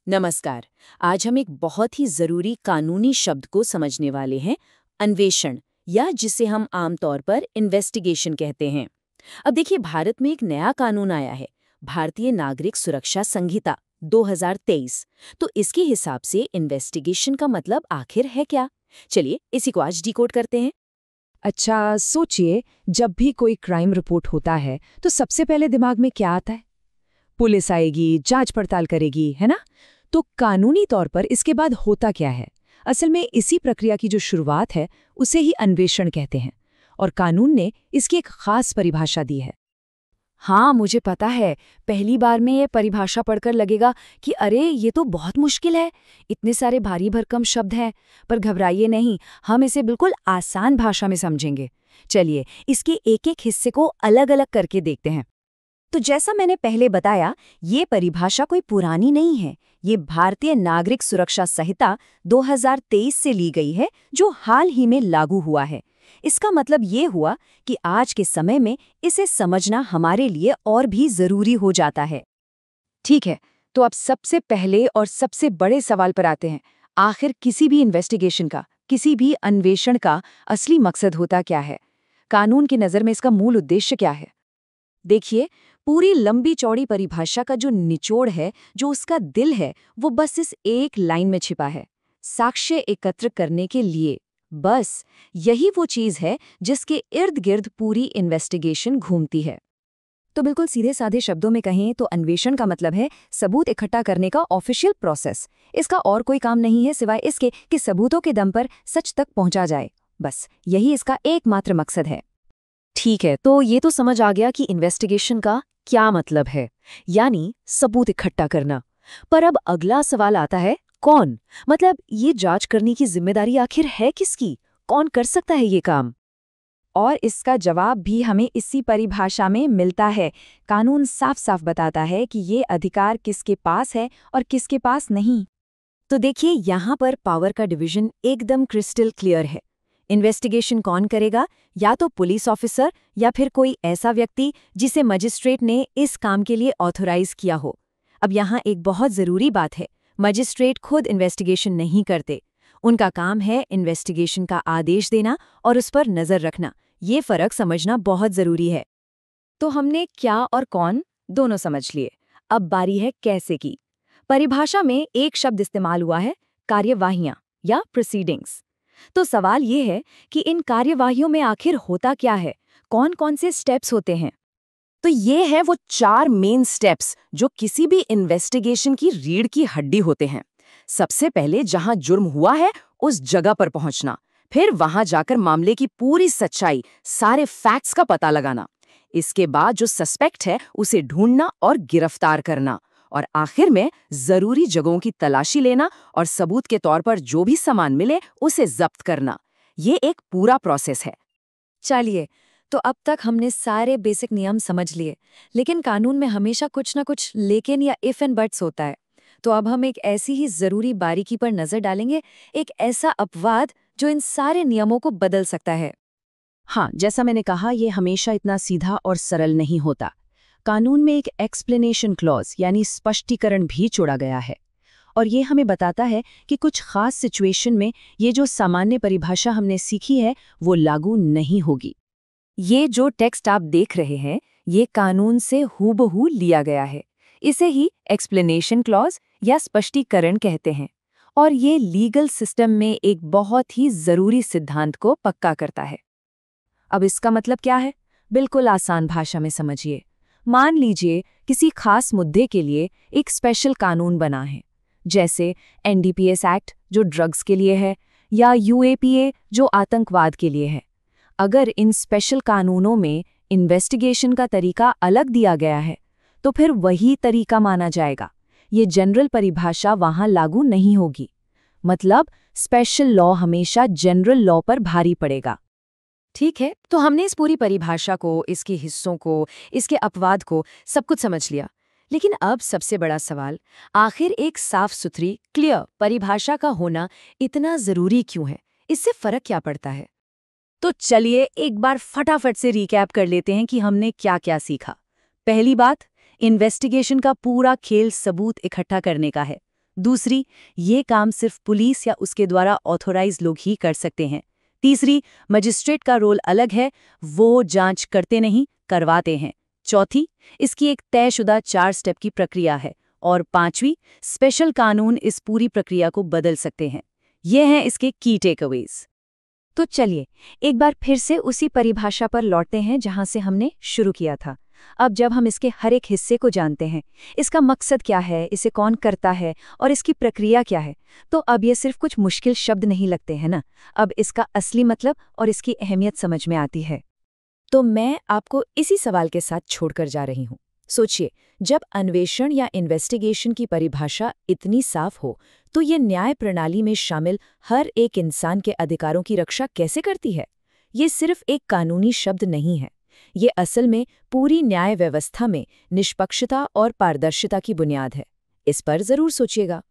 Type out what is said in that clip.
नमस्कार। आज हम एक बहुत ही जरूरी कानूनी शब्द को समझने वाले हैं, अन्वेषण, या जिसे हम आमतौर पर इन्वेस्टिगेशन कहते हैं। अब देखिए, भारत में एक नया कानून आया है, भारतीय नागरिक सुरक्षा संहिता 2023। तो इसके हिसाब से इन्वेस्टिगेशन का मतलब आखिर है क्या? चलिए इसी को आज डिकोड करते हैं। अच्छा, सोचिए, जब भी कोई क्राइम रिपोर्ट होता है तो सबसे पहले दिमाग में क्या आता है? पुलिस आएगी, जांच पड़ताल करेगी, है ना? तो कानूनी तौर पर इसके बाद होता क्या है? असल में इसी प्रक्रिया की जो शुरुआत है उसे ही अन्वेषण कहते हैं, और कानून ने इसकी एक खास परिभाषा दी है। हाँ, मुझे पता है। पहली बार में ये परिभाषा पढ़कर लगेगा कि अरे ये तो बहुत मुश्किल है, इतने सारे भारी भरकम शब्द हैं। पर घबराइए नहीं, हम इसे बिल्कुल आसान भाषा में समझेंगे। चलिए इसके एक एक हिस्से को अलग अलग करके देखते हैं। तो जैसा मैंने पहले बताया, ये परिभाषा कोई पुरानी नहीं है। ये भारतीय नागरिक सुरक्षा संहिता 2023 से ली गई है, जो हाल ही में लागू हुआ है। इसका मतलब ये हुआ कि आज के समय में इसे समझना हमारे लिए और भी जरूरी हो जाता है। ठीक है, तो अब सबसे पहले और सबसे बड़े सवाल पर आते हैं। आखिर किसी भी इन्वेस्टिगेशन का, किसी भी अन्वेषण का असली मकसद होता क्या है? कानून की नज़र में इसका मूल उद्देश्य क्या है? देखिए, पूरी लंबी चौड़ी परिभाषा का जो निचोड़ है, जो उसका दिल है, वो बस इस एक लाइन में छिपा है: साक्ष्य एकत्र करने के लिए। बस यही वो चीज है जिसके इर्द गिर्द पूरी इन्वेस्टिगेशन घूमती है। तो बिल्कुल सीधे साधे शब्दों में कहें तो अन्वेषण का मतलब है सबूत इकट्ठा करने का ऑफिशियल प्रोसेस। इसका और कोई काम नहीं है सिवाय इसके कि सबूतों के दम पर सच तक पहुंचा जाए। बस यही इसका एकमात्र मकसद है। ठीक है, तो ये तो समझ आ गया कि इन्वेस्टिगेशन का क्या मतलब है, यानी सबूत इकट्ठा करना। पर अब अगला सवाल आता है, कौन? मतलब ये जांच करने की जिम्मेदारी आखिर है किसकी? कौन कर सकता है ये काम? और इसका जवाब भी हमें इसी परिभाषा में मिलता है। कानून साफ साफ बताता है कि ये अधिकार किसके पास है और किसके पास नहीं। तो देखिए, यहाँ पर पावर का डिवीजन एकदम क्रिस्टल क्लियर है। इन्वेस्टिगेशन कौन करेगा? या तो पुलिस ऑफिसर, या फिर कोई ऐसा व्यक्ति जिसे मजिस्ट्रेट ने इस काम के लिए ऑथोराइज किया हो। अब यहाँ एक बहुत ज़रूरी बात है, मजिस्ट्रेट खुद इन्वेस्टिगेशन नहीं करते। उनका काम है इन्वेस्टिगेशन का आदेश देना और उस पर नज़र रखना। ये फ़र्क समझना बहुत ज़रूरी है। तो हमने क्या और कौन दोनों समझ लिए। अब बारी है कैसे की। परिभाषा में एक शब्द इस्तेमाल हुआ है, कार्यवाहियाँ या प्रोसीडिंग्स। तो सवाल ये है कि इन कार्यवाहियों में आखिर होता क्या है, कौन कौन से स्टेप्स होते हैं? तो ये है वो 4 मेन स्टेप्स जो किसी भी इन्वेस्टिगेशन की रीढ़ की हड्डी होते हैं। सबसे पहले जहां जुर्म हुआ है उस जगह पर पहुंचना, फिर वहां जाकर मामले की पूरी सच्चाई, सारे फैक्ट्स का पता लगाना। इसके बाद जो सस्पेक्ट है उसे ढूंढना और गिरफ्तार करना, और आखिर में जरूरी जगहों की तलाशी लेना और सबूत के तौर पर जो भी सामान मिले उसे जब्त करना। ये एक पूरा प्रोसेस है। चलिए, तो अब तक हमने सारे बेसिक नियम समझ लिए, लेकिन कानून में हमेशा कुछ ना कुछ लेकिन या इफ एंड बट्स होता है। तो अब हम एक ऐसी ही जरूरी बारीकी पर नजर डालेंगे, एक ऐसा अपवाद जो इन सारे नियमों को बदल सकता है। हाँ, जैसा मैंने कहा, ये हमेशा इतना सीधा और सरल नहीं होता। कानून में एक एक्सप्लेनेशन क्लॉज यानी स्पष्टीकरण भी जोड़ा गया है, और ये हमें बताता है कि कुछ खास सिचुएशन में ये जो सामान्य परिभाषा हमने सीखी है वो लागू नहीं होगी। ये जो टेक्स्ट आप देख रहे हैं, ये कानून से हूबहू लिया गया है। इसे ही एक्सप्लेनेशन क्लॉज या स्पष्टीकरण कहते हैं, और ये लीगल सिस्टम में एक बहुत ही जरूरी सिद्धांत को पक्का करता है। अब इसका मतलब क्या है? बिल्कुल आसान भाषा में समझिए। मान लीजिए किसी खास मुद्दे के लिए एक स्पेशल कानून बना है, जैसे एनडीपीएस एक्ट जो ड्रग्स के लिए है, या यूएपीए जो आतंकवाद के लिए है। अगर इन स्पेशल कानूनों में इन्वेस्टिगेशन का तरीका अलग दिया गया है, तो फिर वही तरीका माना जाएगा। ये जनरल परिभाषा वहां लागू नहीं होगी। मतलब स्पेशल लॉ हमेशा जनरल लॉ पर भारी पड़ेगा। ठीक है, तो हमने इस पूरी परिभाषा को, इसके हिस्सों को, इसके अपवाद को, सब कुछ समझ लिया। लेकिन अब सबसे बड़ा सवाल, आखिर एक साफ सुथरी, क्लियर परिभाषा का होना इतना जरूरी क्यों है? इससे फर्क क्या पड़ता है? तो चलिए एक बार फटाफट से रिकैप कर लेते हैं कि हमने क्या क्या सीखा। पहली बात, इन्वेस्टिगेशन का पूरा खेल सबूत इकट्ठा करने का है। दूसरी, ये काम सिर्फ पुलिस या उसके द्वारा ऑथोराइज लोग ही कर सकते हैं। तीसरी, मजिस्ट्रेट का रोल अलग है, वो जांच करते नहीं, करवाते हैं। चौथी, इसकी एक तयशुदा 4 स्टेप की प्रक्रिया है। और पांचवी, स्पेशल कानून इस पूरी प्रक्रिया को बदल सकते हैं। ये हैं इसके की टेकअवेज। तो चलिए एक बार फिर से उसी परिभाषा पर लौटते हैं जहां से हमने शुरू किया था। अब जब हम इसके हर एक हिस्से को जानते हैं, इसका मकसद क्या है, इसे कौन करता है और इसकी प्रक्रिया क्या है, तो अब ये सिर्फ कुछ मुश्किल शब्द नहीं लगते हैं ना। अब इसका असली मतलब और इसकी अहमियत समझ में आती है। तो मैं आपको इसी सवाल के साथ छोड़कर जा रही हूँ। सोचिए, जब अन्वेषण या इन्वेस्टिगेशन की परिभाषा इतनी साफ हो, तो ये न्याय प्रणाली में शामिल हर एक इंसान के अधिकारों की रक्षा कैसे करती है? ये सिर्फ एक कानूनी शब्द नहीं है। ये असल में पूरी न्याय व्यवस्था में निष्पक्षता और पारदर्शिता की बुनियाद है। इस पर जरूर सोचिएगा।